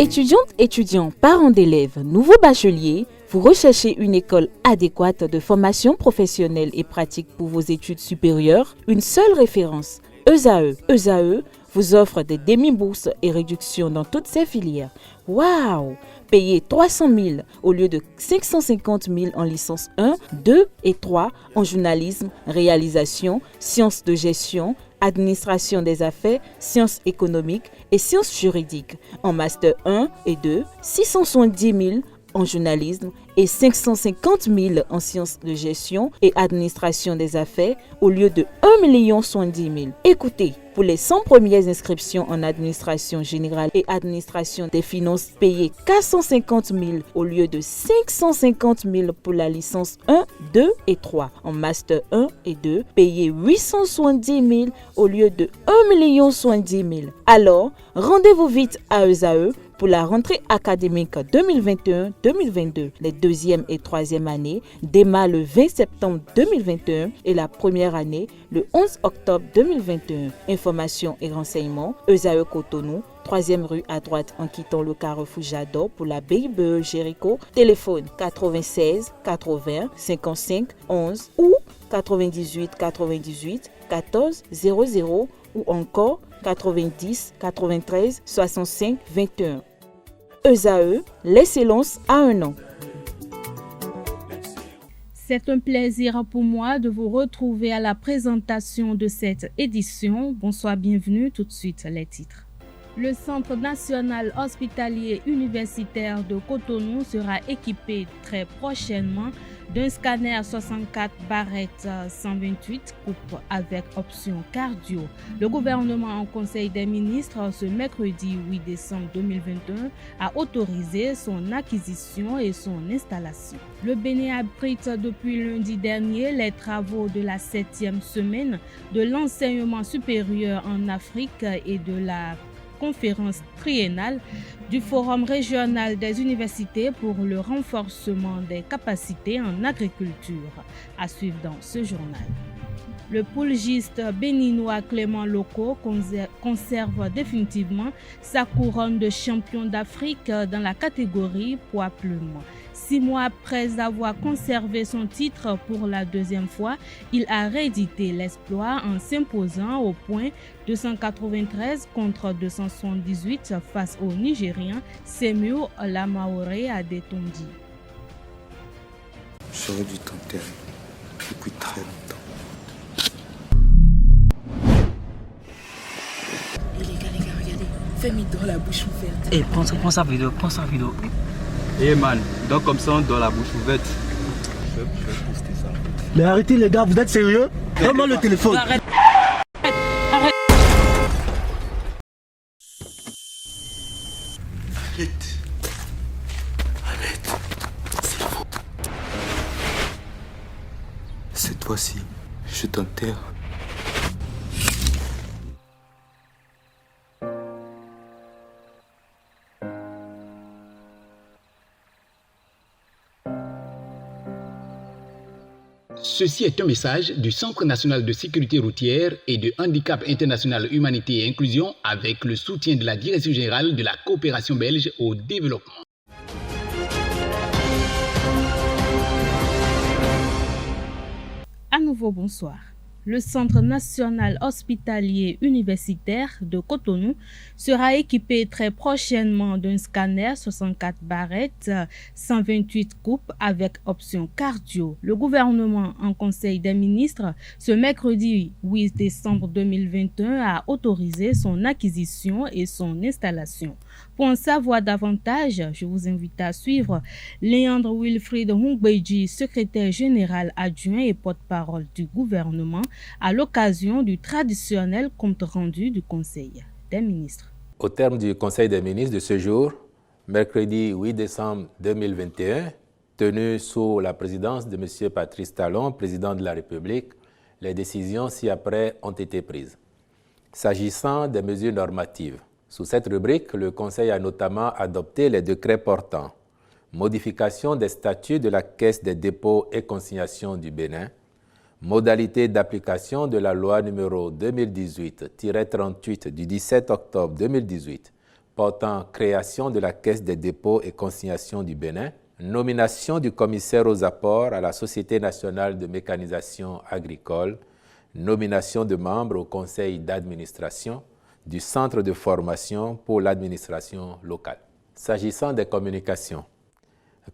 Étudiantes, étudiants, parents d'élèves, nouveaux bacheliers, vous recherchez une école adéquate de formation professionnelle et pratique pour vos études supérieures? Une seule référence, ESAE. ESAE vous offre des demi-bourses et réductions dans toutes ces filières. Waouh! Payez 300 000 au lieu de 550 000 en licence 1, 2 et 3 en journalisme, réalisation, sciences de gestion, administration des affaires, sciences économiques et sciences juridiques. En master 1 et 2, 670 000 en journalisme et 550 000 en sciences de gestion et administration des affaires au lieu de 1 070 000. Écoutez, pour les 100 premières inscriptions en administration générale et administration des finances, payez 450 000 au lieu de 550 000 pour la licence 1, 2 et 3. En master 1 et 2, payez 870 000 au lieu de 1 070 000. Alors, rendez-vous vite à ESAE pour la rentrée académique 2021-2022. Les deuxième et troisième années démarrent le 20 septembre 2021 et la première année le 11 octobre 2021. Informations et renseignements, ESAE Cotonou, 3e rue à droite en quittant le carrefour Jadot pour la BIBE Jéricho. Téléphone 96 80 55 11 ou 98 98 14 00 ou encore 90 93 65 21. ESAE, l'excellence à un an. C'est un plaisir pour moi de vous retrouver à la présentation de cette édition. Bonsoir, bienvenue. Tout de suite, les titres. Le Centre national hospitalier universitaire de Cotonou sera équipé très prochainement d'un scanner 64/128 coupe avec option cardio. Le gouvernement en Conseil des ministres ce mercredi 8 décembre 2021 a autorisé son acquisition et son installation. Le Bénin abrite depuis lundi dernier les travaux de la 7e semaine de l'enseignement supérieur en Afrique et de la conférence triennale du Forum régional des universités pour le renforcement des capacités en agriculture. À suivre dans ce journal. Le poulgiste béninois Clément Loko conserve définitivement sa couronne de champion d'Afrique dans la catégorie poids plume. 6 mois après avoir conservé son titre pour la deuxième fois, il a réédité l'exploit en s'imposant au point 293 contre 278 face au Nigérien Semiu Lamaore Adetondi. J'aurais dû t'enterrer depuis très longtemps. Les gars, regardez. Fais-moi dans la bouche ouverte. Eh, prends sa vidéo. Eh man, donc comme ça on doit la bouche ouverte. Je vais poster ça. Mais arrêtez les gars, vous êtes sérieux? Donne-moi le téléphone. Arrête. Arrête, c'est faux. Cette fois-ci, je t'enterre. Ceci est un message du Centre national de sécurité routière et de handicap international humanité et inclusion avec le soutien de la Direction générale de la coopération belge au développement. À nouveau, bonsoir. Le Centre national hospitalier universitaire de Cotonou sera équipé très prochainement d'un scanner 64/128 coupe avec option cardio. Le gouvernement en Conseil des ministres ce mercredi 8 décembre 2021 a autorisé son acquisition et son installation. Pour en savoir davantage, je vous invite à suivre Léandre Wilfried Hungbeji, secrétaire général adjoint et porte-parole du gouvernement, à l'occasion du traditionnel compte rendu du Conseil des ministres. Au terme du Conseil des ministres de ce jour, mercredi 8 décembre 2021, tenu sous la présidence de M. Patrice Talon, président de la République, les décisions ci-après ont été prises. S'agissant des mesures normatives, sous cette rubrique, le Conseil a notamment adopté les décrets portant modification des statuts de la Caisse des dépôts et consignations du Bénin, modalité d'application de la loi numéro 2018-38 du 17 octobre 2018 portant création de la Caisse des dépôts et consignations du Bénin, nomination du commissaire aux apports à la Société nationale de mécanisation agricole, nomination de membres au conseil d'administration du Centre de formation pour l'administration locale. S'agissant des communications,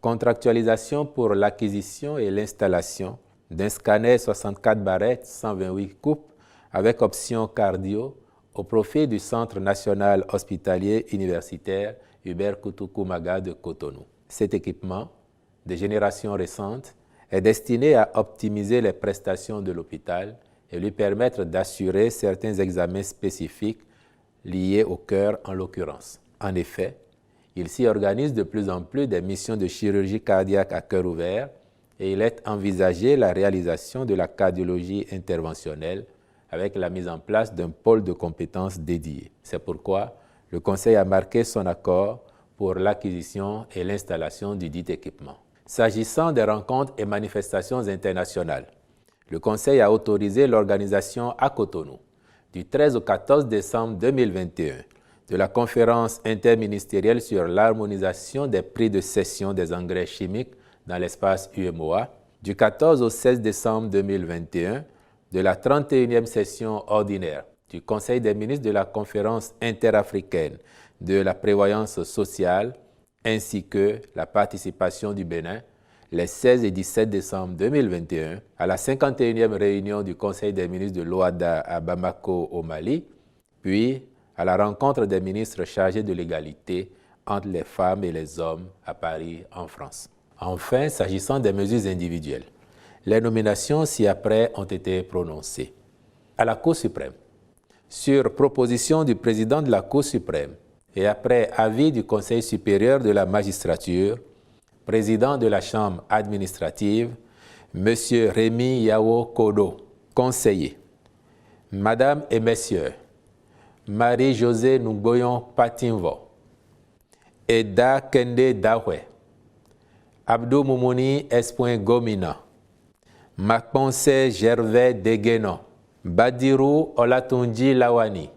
contractualisation pour l'acquisition et l'installation d'un scanner 64 barrettes 128 coupes avec option cardio au profit du Centre national hospitalier universitaire Hubert Kutukumaga de Cotonou. Cet équipement, de génération récente, est destiné à optimiser les prestations de l'hôpital et lui permettre d'assurer certains examens spécifiques liés au cœur en l'occurrence. En effet, il s'y organise de plus en plus des missions de chirurgie cardiaque à cœur ouvert et il est envisagé la réalisation de la cardiologie interventionnelle avec la mise en place d'un pôle de compétences dédié. C'est pourquoi le Conseil a marqué son accord pour l'acquisition et l'installation du dit équipement. S'agissant des rencontres et manifestations internationales, le Conseil a autorisé l'organisation à Cotonou, du 13 au 14 décembre 2021, de la conférence interministérielle sur l'harmonisation des prix de cession des engrais chimiques dans l'espace UEMOA, du 14 au 16 décembre 2021, de la 31e session ordinaire du Conseil des ministres de la Conférence interafricaine de la prévoyance sociale, ainsi que la participation du Bénin les 16 et 17 décembre 2021 à la 51e réunion du Conseil des ministres de l'OADA à Bamako au Mali, puis à la rencontre des ministres chargés de l'égalité entre les femmes et les hommes à Paris en France. Enfin, s'agissant des mesures individuelles, les nominations ci-après ont été prononcées. À la Cour suprême, sur proposition du président de la Cour suprême et après avis du Conseil supérieur de la magistrature, président de la Chambre administrative, M. Rémi Yao Kodo, conseiller. Madame et Messieurs, Marie-Josée Nungboyon Patinvo, Eda Kende Dawe, Abdou Moumouni Espoin Gomina, Makponse Gervais Deguenon, Badirou Olatunji Lawani,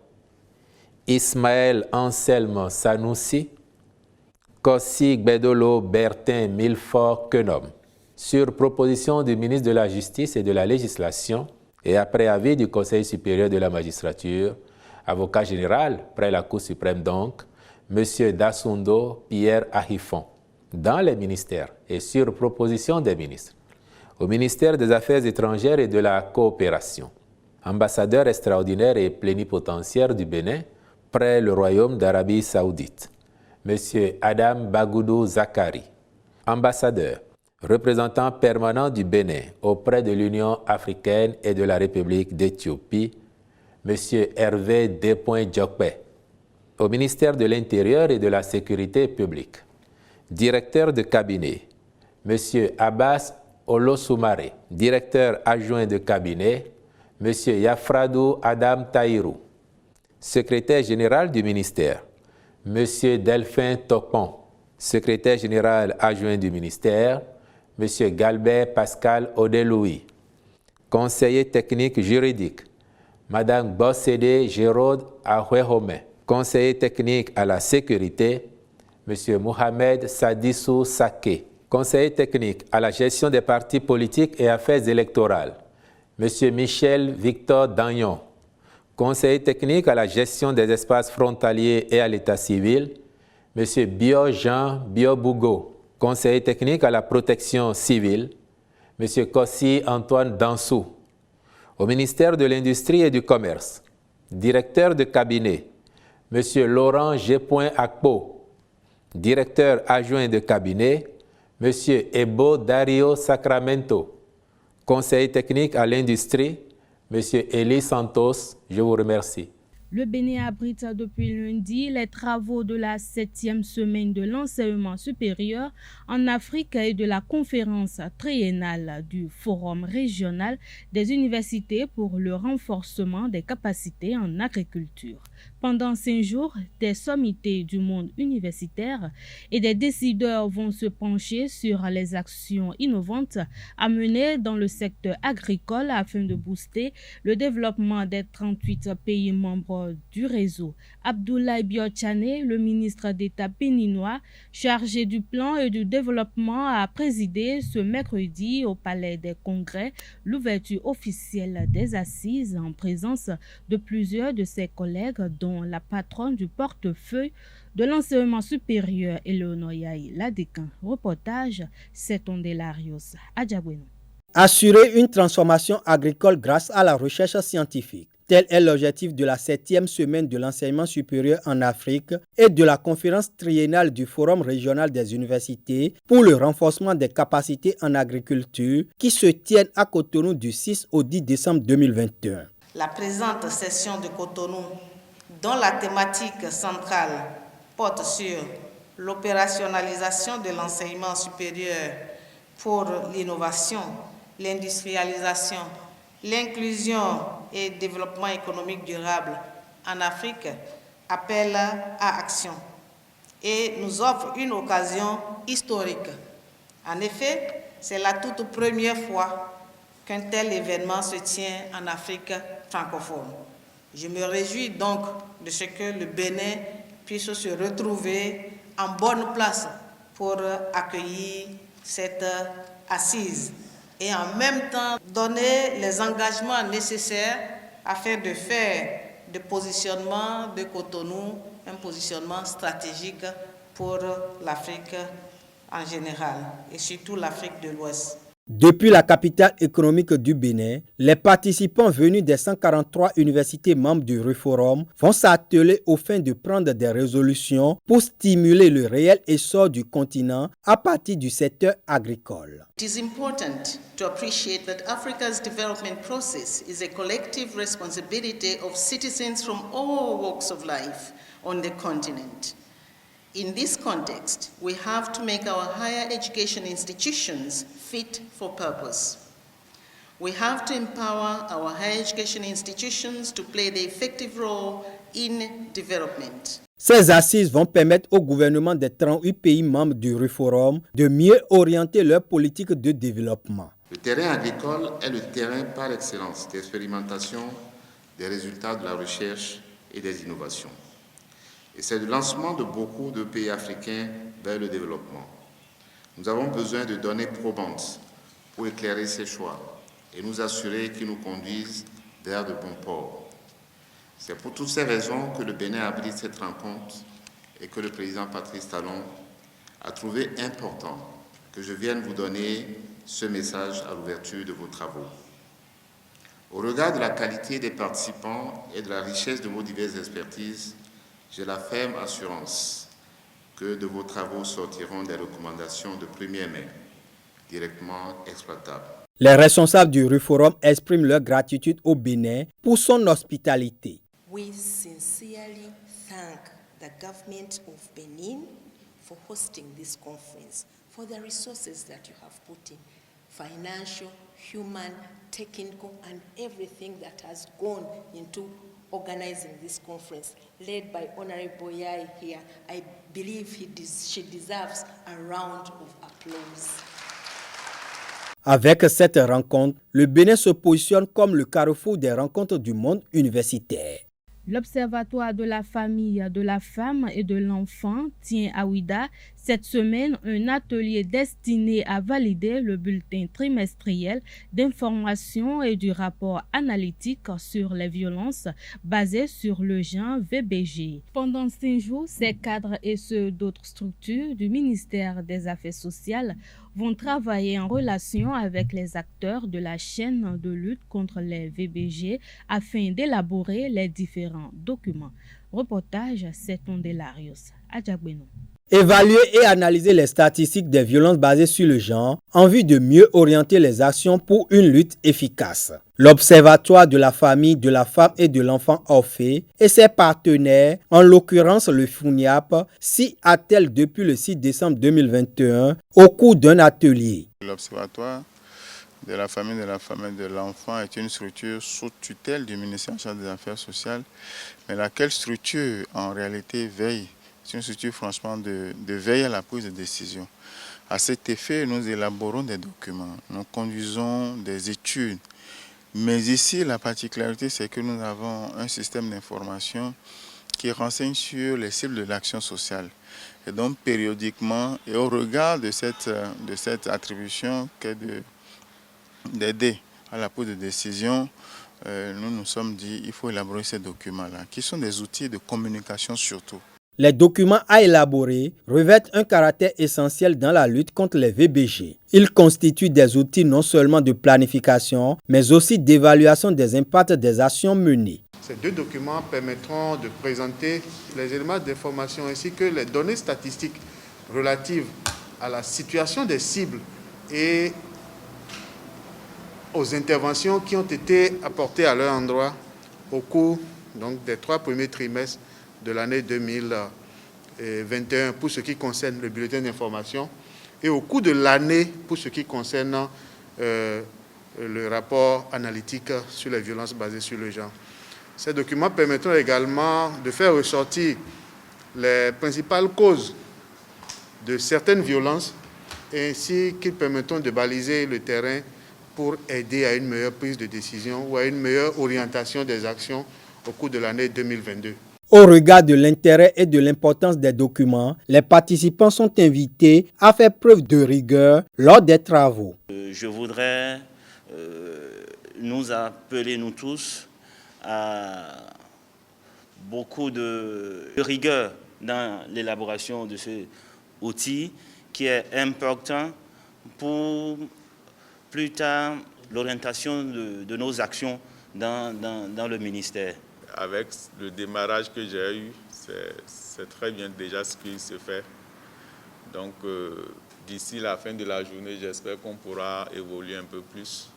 Ismaël Anselme Sanoussi, Kossi Gbedolo Bertin Milfort Kenom. Sur proposition du ministre de la Justice et de la Législation et après avis du Conseil supérieur de la magistrature, avocat général près la Cour suprême donc, M. Dassundo Pierre Ahifon, dans les ministères et sur proposition des ministres, au ministère des Affaires étrangères et de la coopération, ambassadeur extraordinaire et plénipotentiaire du Bénin près le Royaume d'Arabie Saoudite, M. Adam Bagoudou Zakari, ambassadeur, représentant permanent du Bénin auprès de l'Union africaine et de la République d'Éthiopie, M. Hervé Despoints-Djokpe, au ministère de l'Intérieur et de la Sécurité publique, directeur de cabinet, M. Abbas Olosumare, directeur adjoint de cabinet, M. Yafradou Adam Taïrou, secrétaire général du ministère, M. Delphin Topon, secrétaire général adjoint du ministère, M. Galbert Pascal Odeloui, conseiller technique juridique, Mme Bossede Géraude Ahwehome, conseiller technique à la sécurité, M. Mohamed Sadissou Sake, conseiller technique à la gestion des partis politiques et affaires électorales, M. Michel Victor Dagnon, conseiller technique à la gestion des espaces frontaliers et à l'état civil, M. Bio Jean Biobougo, conseiller technique à la protection civile, M. Kossi Antoine Dansou, au ministère de l'Industrie et du Commerce, directeur de cabinet, M. Laurent G. Akpo, directeur adjoint de cabinet, M. Ebo Dario Sacramento, conseiller technique à l'industrie, M. Elie Santos, je vous remercie. Le Bénin abrite depuis lundi les travaux de la 7e semaine de l'enseignement supérieur en Afrique et de la conférence triennale du Forum régional des universités pour le renforcement des capacités en agriculture. Pendant 5 jours, des sommités du monde universitaire et des décideurs vont se pencher sur les actions innovantes à mener dans le secteur agricole afin de booster le développement des 38 pays membres du réseau. Abdoulaye Biotchane, le ministre d'État béninois chargé du plan et du développement, a présidé ce mercredi au Palais des Congrès l'ouverture officielle des assises en présence de plusieurs de ses collègues, dont la patronne du portefeuille de l'enseignement supérieur, Eleonore Yaye Ladekan. Reportage, c'est Ondelarios Adjabweno. Assurer une transformation agricole grâce à la recherche scientifique. Tel est l'objectif de la 7e semaine de l'enseignement supérieur en Afrique et de la conférence triennale du Forum régional des universités pour le renforcement des capacités en agriculture qui se tiennent à Cotonou du 6 au 10 décembre 2021. La présente session de Cotonou, dont la thématique centrale porte sur l'opérationnalisation de l'enseignement supérieur pour l'innovation, l'industrialisation, l'inclusion et le développement économique durable en Afrique, appelle à action et nous offre une occasion historique. En effet, c'est la toute première fois qu'un tel événement se tient en Afrique francophone. Je me réjouis donc de ce que le Bénin puisse se retrouver en bonne place pour accueillir cette assise et en même temps donner les engagements nécessaires afin de faire du positionnement de Cotonou un positionnement stratégique pour l'Afrique en général et surtout l'Afrique de l'Ouest. Depuis la capitale économique du Bénin, les participants venus des 143 universités membres du Reforum vont s'atteler aux fins de prendre des résolutions pour stimuler le réel essor du continent à partir du secteur agricole. It is important to appreciate that Africa's development process is a collective responsibility of citizens from all walks of life on the continent. In this context, we have to make our higher education institutions fit for purpose. We have to empower our higher education institutions to play the effective role in development. Ces assises vont permettre au gouvernement des 38 pays membres du Reforum de mieux orienter leur politique de développement. Le terrain agricole est le terrain par excellence d'expérimentation des résultats de la recherche et des innovations. Et c'est le lancement de beaucoup de pays africains vers le développement. Nous avons besoin de données probantes pour éclairer ces choix et nous assurer qu'ils nous conduisent vers de bons ports. C'est pour toutes ces raisons que le Bénin abrite cette rencontre et que le président Patrice Talon a trouvé important que je vienne vous donner ce message à l'ouverture de vos travaux. Au regard de la qualité des participants et de la richesse de vos diverses expertises, j'ai la ferme assurance que de vos travaux sortiront des recommandations de première main, directement exploitables. Les responsables du Reforum expriment leur gratitude au Bénin pour son hospitalité. We sincerely thank the government of Benin for hosting this conference, for the resources that you have put in, financial, human, technical, and everything that has gone into organizing this conference, led by Honorable Yaye here. I believe she deserves a round of applause. Avec cette rencontre, le Bénin se positionne comme le carrefour des rencontres du monde universitaire. L'Observatoire de la famille, de la femme et de l'enfant tient à Ouidah cette semaine un atelier destiné à valider le bulletin trimestriel d'information et du rapport analytique sur les violences basées sur le genre VBG. Pendant 5 jours, ces cadres et ceux d'autres structures du ministère des Affaires sociales vont travailler en relation avec les acteurs de la chaîne de lutte contre les VBG afin d'élaborer les différents documents. Reportage, c'est Ondelarios Adjabweno. Évaluer et analyser les statistiques des violences basées sur le genre en vue de mieux orienter les actions pour une lutte efficace. L'Observatoire de la famille, de la femme et de l'enfant Orphée et ses partenaires, en l'occurrence le FUNIAP, s'y attellent depuis le 6 décembre 2021 au cours d'un atelier. L'Observatoire de la famille de l'enfant est une structure sous tutelle du ministère en charge des Affaires sociales, mais laquelle structure en réalité veille, c'est une structure franchement de veille à la prise de décision. À cet effet, nous élaborons des documents, nous conduisons des études, mais ici la particularité c'est que nous avons un système d'information qui renseigne sur les cibles de l'action sociale. Et donc périodiquement, et au regard de cette attribution qu'est d'aider à la prise de décision, nous nous sommes dit qu'il faut élaborer ces documents-là, qui sont des outils de communication surtout. Les documents à élaborer revêtent un caractère essentiel dans la lutte contre les VBG. Ils constituent des outils non seulement de planification, mais aussi d'évaluation des impacts des actions menées. Ces deux documents permettront de présenter les éléments d'information ainsi que les données statistiques relatives à la situation des cibles et aux interventions qui ont été apportées à leur endroit au cours des 3 premiers trimestres de l'année 2021 pour ce qui concerne le bulletin d'information et au cours de l'année pour ce qui concerne le rapport analytique sur les violences basées sur le genre. Ces documents permettront également de faire ressortir les principales causes de certaines violences ainsi qu'ils permettront de baliser le terrain pour aider à une meilleure prise de décision ou à une meilleure orientation des actions au cours de l'année 2022. Au regard de l'intérêt et de l'importance des documents, les participants sont invités à faire preuve de rigueur lors des travaux. Je voudrais nous appeler, nous tous, à beaucoup de rigueur dans l'élaboration de ce outil qui est important pour plus tard l'orientation de nos actions dans le ministère. Avec le démarrage que j'ai eu, c'est très bien déjà ce qui se fait. Donc d'ici la fin de la journée, j'espère qu'on pourra évoluer un peu plus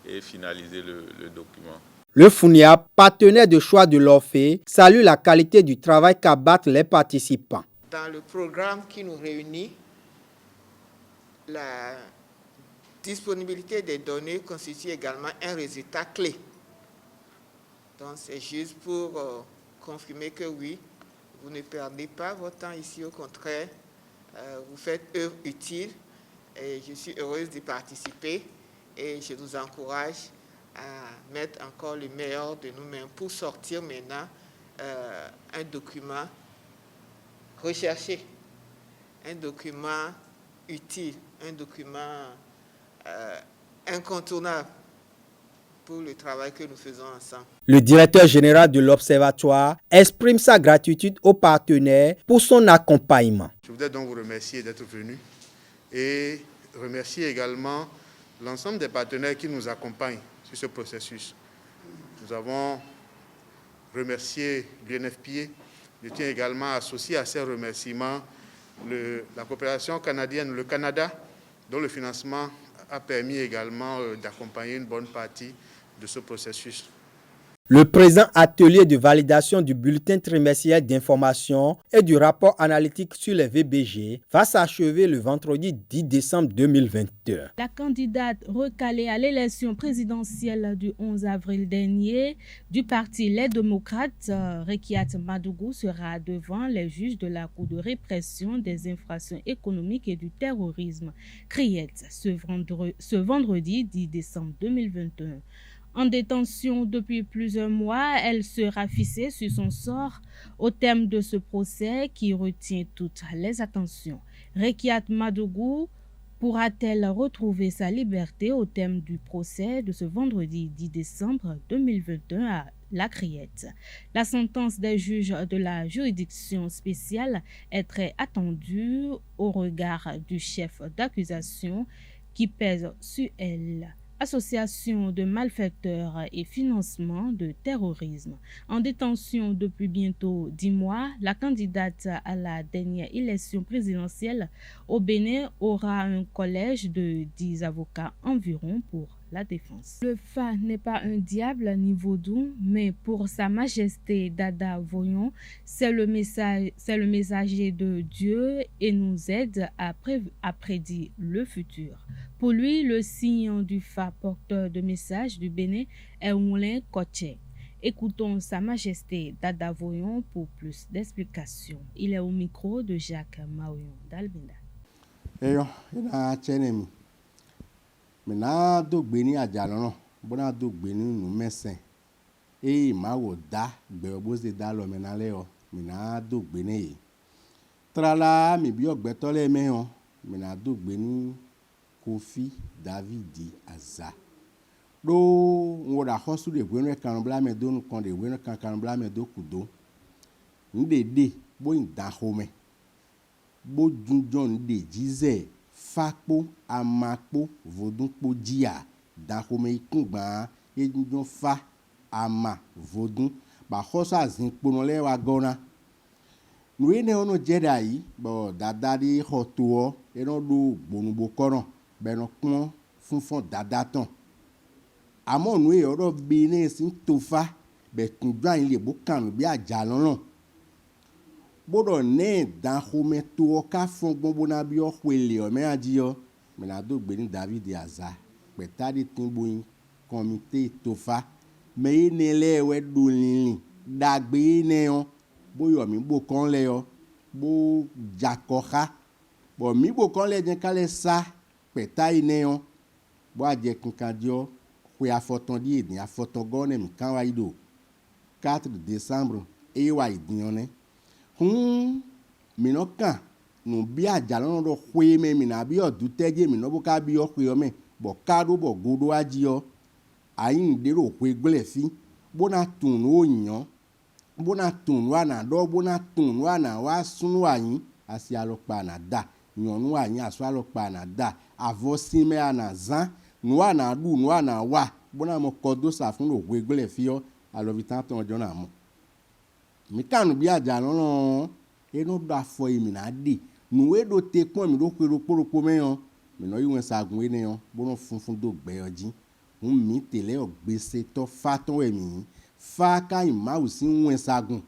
et finaliser le document. Le FUNIAP, partenaire de choix de l'ORPHée, salue la qualité du travail qu'abattent les participants. Dans le programme qui nous réunit, la disponibilité des données constitue également un résultat clé. Donc c'est juste pour confirmer que oui, vous ne perdez pas votre temps ici, au contraire, vous faites œuvre utile et je suis heureuse d'y participer et je vous encourage à mettre encore le meilleur de nous-mêmes pour sortir maintenant un document recherché, un document utile, un document incontournable pour le travail que nous faisons ensemble. Le directeur général de l'Observatoire exprime sa gratitude aux partenaires pour son accompagnement. Je voudrais donc vous remercier d'être venus et remercier également l'ensemble des partenaires qui nous accompagnent sur ce processus. Nous avons remercié l'UNFPA. Je tiens également à associer à ces remerciements la coopération canadienne, le Canada, dont le financement a permis également d'accompagner une bonne partie de ce processus. Le présent atelier de validation du bulletin trimestriel d'information et du rapport analytique sur les VBG va s'achever le vendredi 10 décembre 2021. La candidate recalée à l'élection présidentielle du 11 avril dernier du parti Les Démocrates, Rekiat Madougou, sera devant les juges de la Cour de répression des infractions économiques et du terrorisme, CRIET, ce vendredi 10 décembre 2021. En détention depuis plusieurs mois, elle sera fixée sur son sort au terme de ce procès qui retient toutes les attentions. Rekiat Madougou pourra-t-elle retrouver sa liberté au terme du procès de ce vendredi 10 décembre 2021 à la Criette? La sentence des juges de la juridiction spéciale est très attendue au regard du chef d'accusation qui pèse sur elle. Association de malfaiteurs et financement de terrorisme. En détention depuis bientôt 10 mois, la candidate à la dernière élection présidentielle au Bénin aura un collège de 10 avocats environ pour la défense. Le Fa n'est pas un diable ni vaudou, mais pour Sa Majesté Dada Voyon, c'est le messager de Dieu et nous aide à prédire le futur. Pour lui, le signe du phare porteur de messages du Bénin est Moulin Koché. Écoutons Sa Majesté Dada Voyon pour plus d'explications. Il est au micro de Jacques Maouyon d'Albinda. Mina do gbeni ajalon bona do gbeni nu mesen ma wo da gbe bo se da lo mena le o mina do gbeni trala mi bi ogbeto le me o mina do gbeni Kofi David Aza do wo da hosu de gbenu kan bla me do nu kon de gbenu kan bla me do kudo ndede bo nda home bo junjon de jize fakpo amakpo vodunpo jia dahome ikungba ejunjon fa ama vodun ba hosa azin pono le wa gona nuwe ne ono jeda yi bo dada di hoto eno do gbonubo koran be no pon funfun dada tan amo nuwe oro bi ne sin tofa be tunja yin le bo kanu bi ajalon bodo ne dahome to ka fun gbogbo na bi o kwele o me ajiyo me na do gbe ni David Aza petadi tinboyin komite tofa me ne lewe do lilin dagbe ne o boyo mi bo kan le o bo jakoha bo mi bo kan le jen kale sa petai ne o bo aje kinkan dio kwe afoton di edin afoton gone mi kan wa ido 4 décembre e wa idin one minokan no bi ajalon do hwe me mi na bi oduteje mi no bo ka bi o hwe o me bo kado bo godo aji o ayin de ro hwe gbele fi bona tun o yan bona tun wa na do bona tun wa na wa sunu ayin asi alopa na da yanu ayin aso alopa na da avosi me ana zan nu wa na du nu wa na wa bona mo kodo sa fun ro hwe gbele fi o alovitan ton ojo na mo mi kanu bi ajalon no eno da fo imi na de nuwe do te pon mi do kwero poropo meyan mi no yiwen sagun ene yan bono funfun do gbe oji mi tele ogbese to faton emi fa ka ima usi wen sagun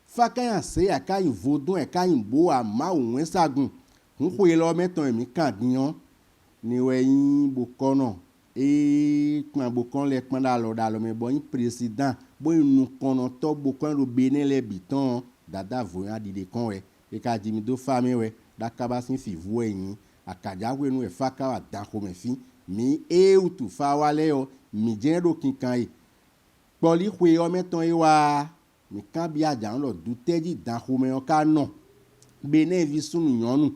fa ka yan se aka yin vodun e ka yin bo ama wen sagun ko lo meton emi kan diyan ni we yin bo kono pon bo kon le pon da lo me bo yin president bo inu kono to bo kon ro Benin le bitan Dada Voyon di de kon we e ka jimi do fami we da kaba sin fi vu yin akaja we nu e fa ka wa dan ko me fi mi u tu fa wa le o mi jen do kinkan yi poli hwe o meton yi wa mi kan bi aja lo du teji dan ko me o ka no Benin vi sunu yonu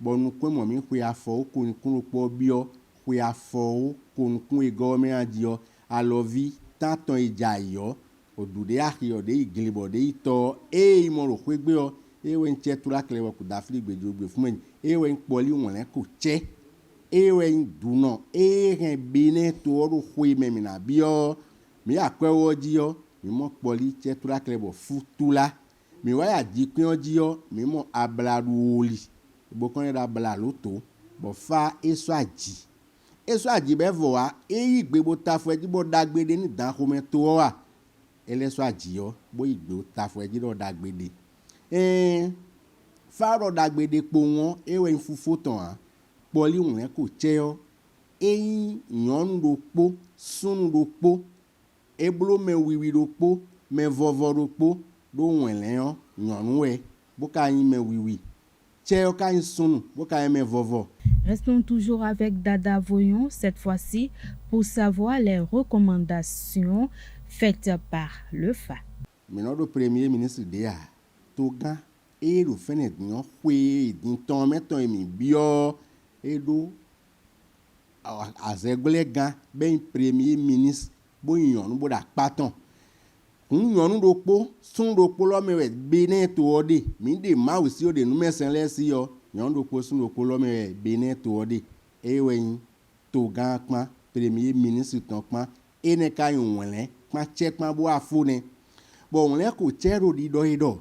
bonu ko mo mi hwe afo ko ni kun po bi o hwe afo ko ni kun e go me aji o alovi tanton ija yo odude ahio de iglibo de ito mo ro hwe gbe o we nche tura kle wo ku da fli gbejo gbe fun mi we npoli won le ko che we nduno ren Benin to ro hwe me mi na bi o mi akwewo ji o mi mo poli che tura kle bo futula mi wa ya ji pin oji o mi mo ablaruoli bo kon da bla loto bo fa eso aji be vo wa igbe bo ta fo eji bo dagbede ni dan ko me to wa eleso aji yo bo igbe o ta fo eji do dagbede fa ro dagbede po won we nfufu tan poli won ko che yo yon ro po sunu ro po eblo me wiwi ro po me vovo ro po do won le yo yon we bo ka yin me wiwi che yo ka yin sunu bo ka yin me vovo. Restons toujours avec Dada Voyon, cette fois-ci pour savoir les recommandations faites par le FA. Maintenant, le Premier ministre Déa, Toga, et le Fénet, oui, d'un temps, mettons, et bio, et do, à Zeglega, ben Premier ministre, bon, yon, bon, à Paton. Yon, do po, son do polo, mais Benin, to ode, minde, ma aussi, de nous, mais sans laisser, yon, do po, son do polo, mais Benin, to ode, et oui, Toga, Premier ministre, ton, et ne ka yon, wèlen, ma check ma bo afune bon le ko chero di do ido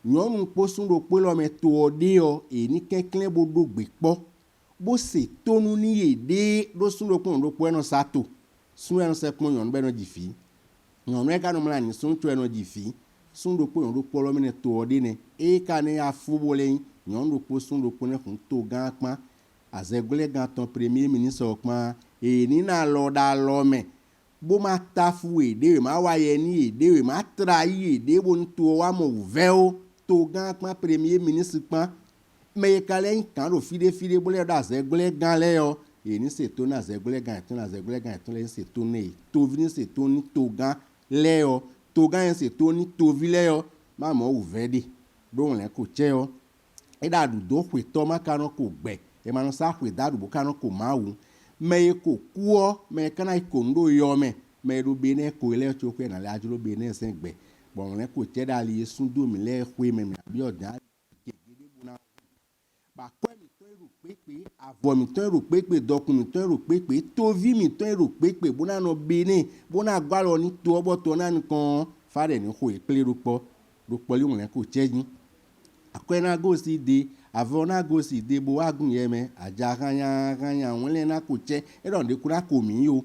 nyon posun do pe lo me to ode o ni kenklen bo do gbe po bo se tonu ni ede do sun do pon do po no sato sun eno se pon yon be no jifi yon e ka no mla ni sun to eno jifi sun do po yon do po lo me to ode ne e ka ne afu bo le yon do posun do po ne kun to gan pa azegule gan ton premier ministre okman e ni na loda lome bo ma tafu ede ma waye ni ede ma trahi ede bon to wa mo veo to gan pan premier ministre pan me kale kan ro fide bo le da azegule gan le yo e ni se to na azegule gan to le se to ne to vini se to ni to gan le yo to gan se to ni to vi le yo ma mo uvedi do le ko che yo e da du do kwe to ma kan ko gbe e ma no sa kwe da du bo kan ko ma wu me ko kuo me kana ko ndo yo me do bene ko le cho kwe na la juro bene sen gbe bon le ko che da li sun do mi le kwe me bi odan ke gede bu na ba ko mi to ru pepe avo mi to ru pepe dokun mi to ru pepe to vi mi to ru pepe bu na no bene bu na gba lo ni to obo to na nkan fare ni ko e pele ru po li won le ko che yin akwena go si de avona go si de bo agun yeme aja kanya won le na ko che e don de kura ko mi yo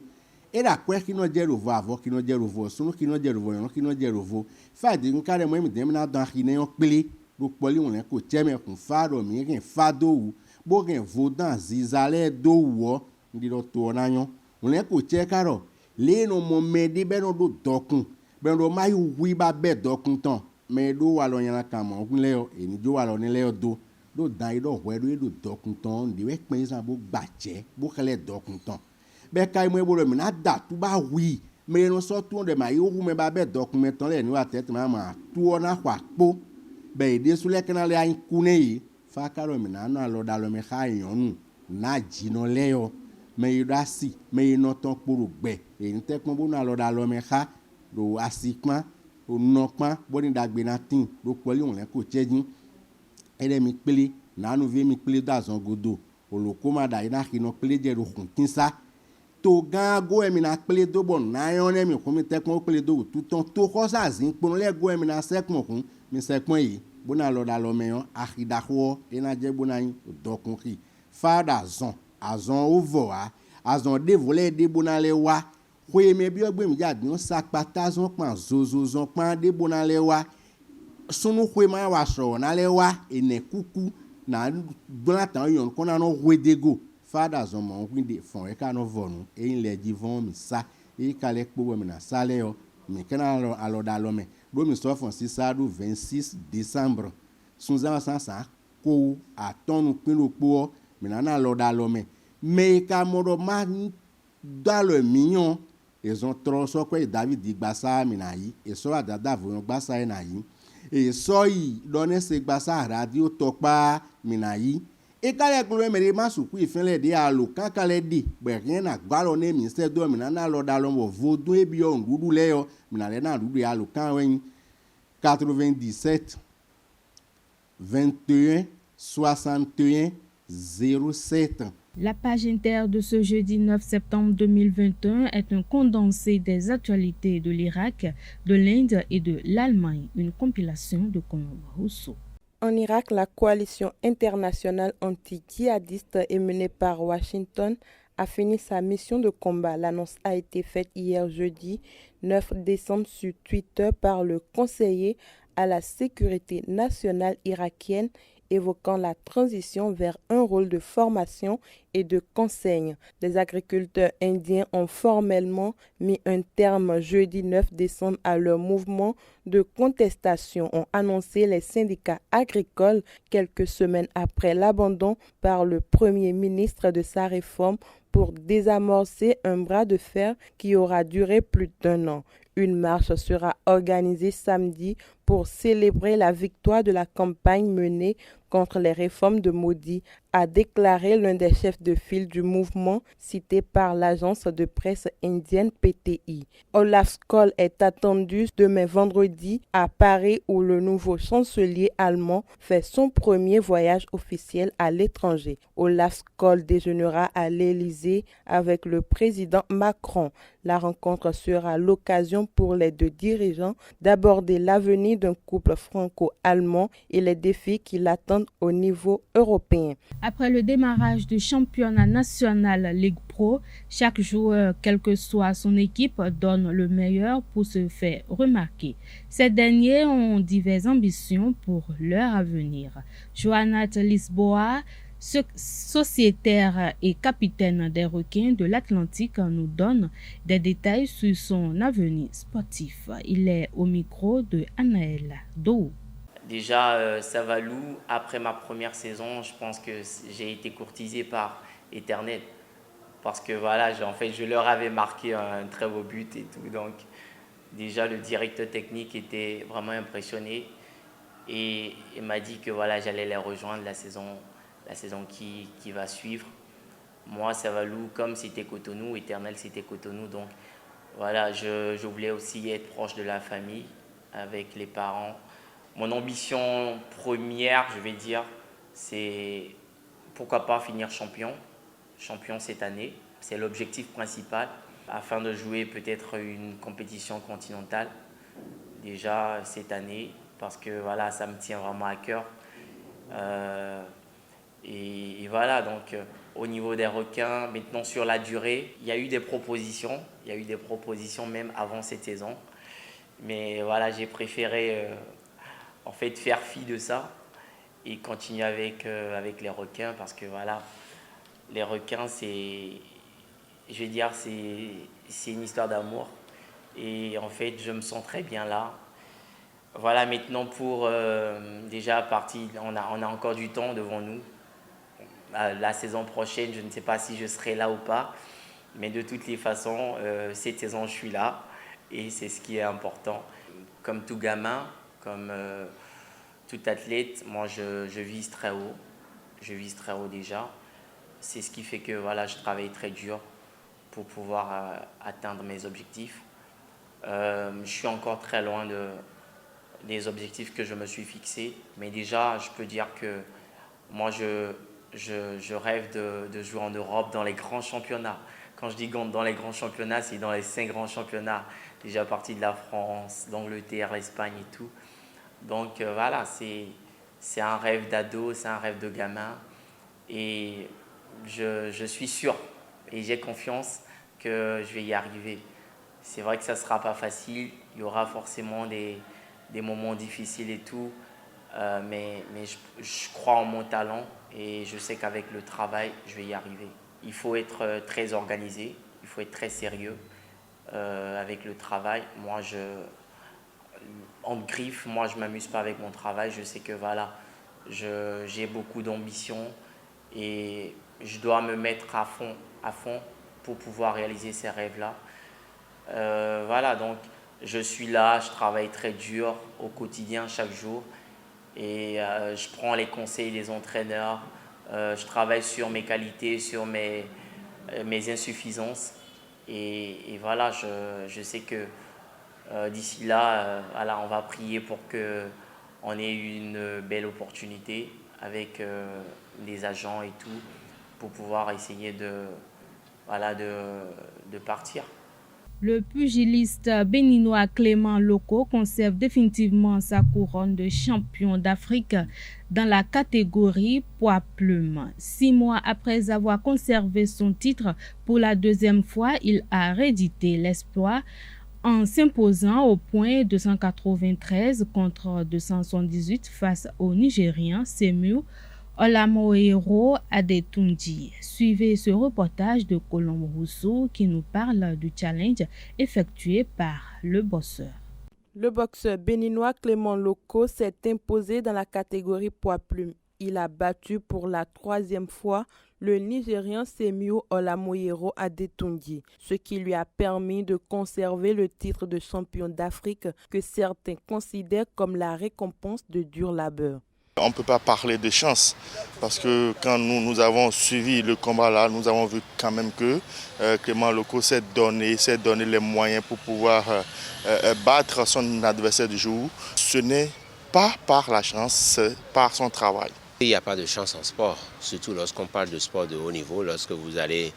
e da kwe kino je rovo avo kino je rovo sunu kino je rovo yon kino je rovo fa de nkare mo mi dem na dan kine yon pele ro poli won le ko che me kun fa do mi ken fa do wu bo gen vo dan zizale do wo ndi do to na yon won le ko che karo le no mo me de be no do dokun be no ma yu wi ba be dokun tan me do wa lo yan kan mo kun le yo eni jo wa lo ni le yo do dan ido we do dokun tan ndi we pin san bo gbaje bo kele dokun tan be kai mo ebo mi na da tu ba wi me no so tu de ma yo hu me ba be dokun tan le ni wa tete ma tu ona kwa po be de su le kana le an kune yi fa karo mi na no alo da lo me kha yan na jino le yo me ida si me no ton puru gbe e te kon bo na alo da lo me kha do asikpan o nokpan boni dagbe na tin do poli on le ko chejin ere mi pele na nu ve mi pele da zon godo oloko ma da ina kino pele je ro kun tinsa to gan go emi na pele do bon na yon emi ko mi te kon pele do tuton to ko sa zin pon le go emi na sekpon kun mi sekpon yi bona lo da lo meyon akida ko ina je bona yin dokun ki fada zon azon ovo a azon de vole de bona le wa kwe me bi ogbe mi jade on sakpata zon pan zozo zon pan de bona le wa sunu kwe ma wa so na le wa ene kuku na bona tan yon kon na no wedego fada zon mo winde fon e ka no vonu e in le divon mi sa e kale po mi na sale yo mi kana alo da lo me do mi so fon si sa do 26 décembre sunza sansa ko atonu pinu po mi na lo da lo me ka modo ma da lo mignon ils ont trop so ko David Igbasa mi na yi e so adada vo gbasa na yi e so yi donne se gbasa radio topa mi na yi e kale kun me re masuku ifinle de alo kan kale di be kin na gbalo ne mi se do mi na lo da lo mo vodun e bi o ndudu le yo mi na le na ndudu alo kan wen 97 21 61 07. La page inter de ce jeudi 9 septembre 2021 est un condensé des actualités de l'Irak, de l'Inde et de l'Allemagne, une compilation de Colombe Rousseau. En Irak, la coalition internationale anti-djihadiste est menée par Washington a fini sa mission de combat. L'annonce a été faite hier jeudi 9 décembre sur Twitter par le conseiller à la sécurité nationale irakienne, évoquant la transition vers un rôle de formation et de conseil. Les agriculteurs indiens ont formellement mis un terme jeudi 9 décembre à leur mouvement de contestation, ont annoncé les syndicats agricoles quelques semaines après l'abandon par le Premier ministre de sa réforme pour désamorcer un bras de fer qui aura duré plus d'1 an. Une marche sera organisée samedi pour célébrer la victoire de la campagne menée contre les réformes de Modi, a déclaré l'un des chefs de file du mouvement cité par l'agence de presse indienne PTI. Olaf Scholz est attendu demain vendredi à Paris où le nouveau chancelier allemand fait son premier voyage officiel à l'étranger. Olaf Scholz déjeunera à l'Élysée avec le président Macron. La rencontre sera l'occasion pour les deux dirigeants d'aborder l'avenir d'un couple franco-allemand et les défis qui l'attendent au niveau européen. Après le démarrage du championnat national Ligue Pro, chaque joueur, quelle que soit son équipe, donne le meilleur pour se faire remarquer. Ces derniers ont diverses ambitions pour leur avenir. Joanat Lisboa sociétaire et capitaine des requins de l'Atlantique, nous donne des détails sur son avenir sportif. Il est au micro de Anaël Dou. Déjà, Savalou, après ma première saison, je pense que j'ai été courtisé par Éternel. Parce que voilà, je leur avais marqué un très beau but et tout. Donc déjà, le directeur technique était vraiment impressionné et il m'a dit que voilà, j'allais les rejoindre la saison qui va suivre. Moi, Savalou, comme c'était Cotonou, Éternel, c'était Cotonou. Donc voilà, je voulais aussi être proche de la famille, avec les parents. Mon ambition première, je vais dire, c'est pourquoi pas finir champion cette année. C'est l'objectif principal, afin de jouer peut-être une compétition continentale déjà cette année, parce que voilà, ça me tient vraiment à cœur. Et voilà, donc au niveau des requins, maintenant sur la durée, il y a eu des propositions même avant cette saison. Mais voilà, j'ai préféré faire fi de ça et continuer avec les requins, parce que voilà, les requins, c'est une histoire d'amour. Et en fait, je me sens très bien là. Voilà, maintenant pour déjà partir, on a encore du temps devant nous. La saison prochaine, je ne sais pas si je serai là ou pas. Mais de toutes les façons, cette saison, je suis là. Et c'est ce qui est important. Comme tout gamin, comme tout athlète, moi, je vise très haut. Je vise très haut déjà. C'est ce qui fait que voilà, je travaille très dur pour pouvoir atteindre mes objectifs. Je suis encore très loin des objectifs que je me suis fixés. Mais déjà, je peux dire que moi, je rêve de jouer en Europe dans les grands championnats. Quand je dis dans les grands championnats, c'est dans les 5 grands championnats. Déjà à partir de la France, l'Angleterre, l'Espagne et tout. Donc voilà, c'est un rêve d'ado, c'est un rêve de gamin. Et je suis sûr et j'ai confiance que je vais y arriver. C'est vrai que ça ne sera pas facile, il y aura forcément des moments difficiles et tout, mais je crois en mon talent et je sais qu'avec le travail, je vais y arriver. Il faut être très organisé, il faut être très sérieux avec le travail. Moi, en griffe, moi je ne m'amuse pas avec mon travail, je sais que voilà, j'ai beaucoup d'ambition et je dois me mettre à fond pour pouvoir réaliser ces rêves-là. Voilà, donc je suis là, je travaille très dur au quotidien, chaque jour. Et je prends les conseils des entraîneurs, je travaille sur mes qualités, sur mes insuffisances. Et voilà, je sais que d'ici là, voilà, on va prier pour qu'on ait une belle opportunité avec les agents et tout, pour pouvoir essayer de partir. Le pugiliste béninois Clément Loko conserve définitivement sa couronne de champion d'Afrique dans la catégorie poids plume. 6 mois après avoir conservé son titre pour la 2e fois, il a réédité l'exploit en s'imposant au point 293 contre 278 face au Nigérien Semiu Olamoero Adetunji. Suivez ce reportage de Colombe Rousseau qui nous parle du challenge effectué par le boxeur. Le boxeur béninois Clément Loko s'est imposé dans la catégorie poids plume. Il a battu pour la 3e fois le Nigérian Semiu Olamoero Adetunji, ce qui lui a permis de conserver le titre de champion d'Afrique que certains considèrent comme la récompense de dur labeur. On ne peut pas parler de chance parce que quand nous avons suivi le combat là, nous avons vu quand même que Clément Loko s'est donné les moyens pour pouvoir battre son adversaire du jour. Ce n'est pas par la chance, c'est par son travail. Il n'y a pas de chance en sport, surtout lorsqu'on parle de sport de haut niveau. Lorsque vous allez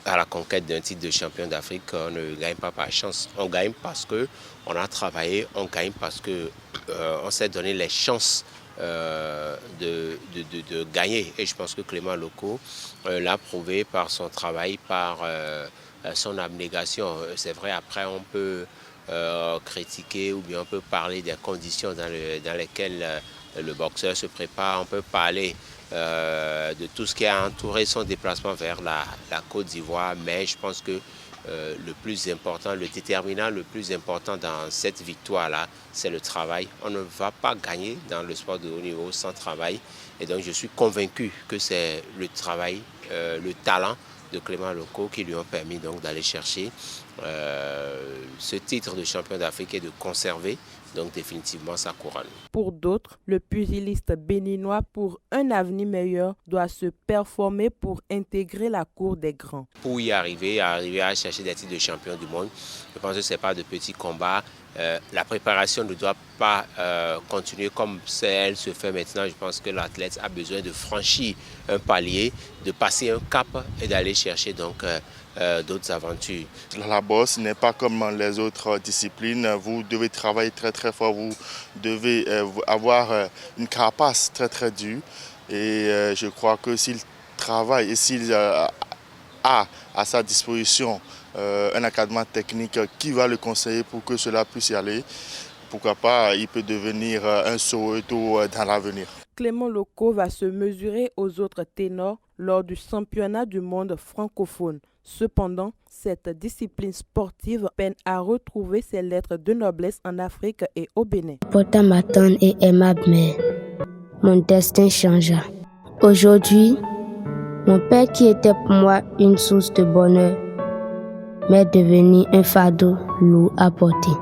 à la conquête d'un titre de champion d'Afrique, on ne gagne pas par chance. On gagne parce qu'on a travaillé, on gagne parce qu'on s'est donné les chances de gagner. Et je pense que Clément Loko l'a prouvé par son travail, par son abnégation. C'est vrai, après on peut critiquer ou bien on peut parler des conditions dans lesquelles le boxeur se prépare. On peut parler de tout ce qui a entouré son déplacement vers la Côte d'Ivoire. Mais je pense que le plus important, le déterminant le plus important dans cette victoire-là, c'est le travail. On ne va pas gagner dans le sport de haut niveau sans travail. Et donc je suis convaincu que c'est le travail, le talent de Clément Loko qui lui ont permis donc d'aller chercher ce titre de champion d'Afrique et de conserver donc définitivement sa couronne. Pour d'autres, le pugiliste béninois pour un avenir meilleur doit se performer pour intégrer la cour des grands. Pour y arriver à chercher des titres de champion du monde, je pense que ce n'est pas de petits combats. La préparation ne doit pas continuer comme elle se fait maintenant. Je pense que l'athlète a besoin de franchir un palier, de passer un cap et d'aller chercher donc d'autres aventures. La boxe n'est pas comme les autres disciplines. Vous devez travailler très très fort. Vous devez avoir une carapace très très dure. Et je crois que s'il travaille et s'il a à sa disposition un encadrement technique qui va le conseiller pour que cela puisse y aller, pourquoi pas, il peut devenir un Soweto dans l'avenir. Clément Loko va se mesurer aux autres ténors lors du championnat du monde francophone. Cependant, cette discipline sportive peine à retrouver ses lettres de noblesse en Afrique et au Bénin. Pourtant ma tendre et aimable mère, mon destin changea. Aujourd'hui, mon père qui était pour moi une source de bonheur m'est devenu un fardeau lourd à porter.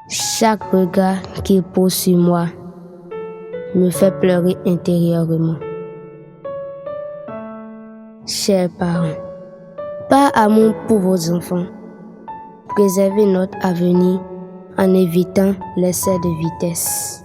Chaque regard qu'il pose sur moi me fait pleurer intérieurement. Chers parents, par amour pour vos enfants, préservez notre avenir en évitant l'excès de vitesse.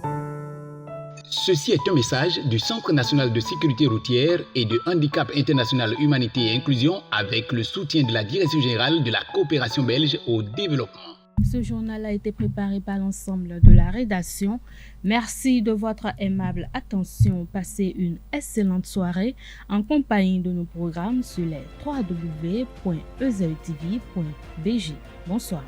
Ceci est un message du Centre national de sécurité routière et de handicap international humanité et inclusion avec le soutien de la Direction générale de la coopération belge au développement. Ce journal a été préparé par l'ensemble de la rédaction. Merci de votre aimable attention. Passez une excellente soirée en compagnie de nos programmes sur les www.ezetv.bg. Bonsoir.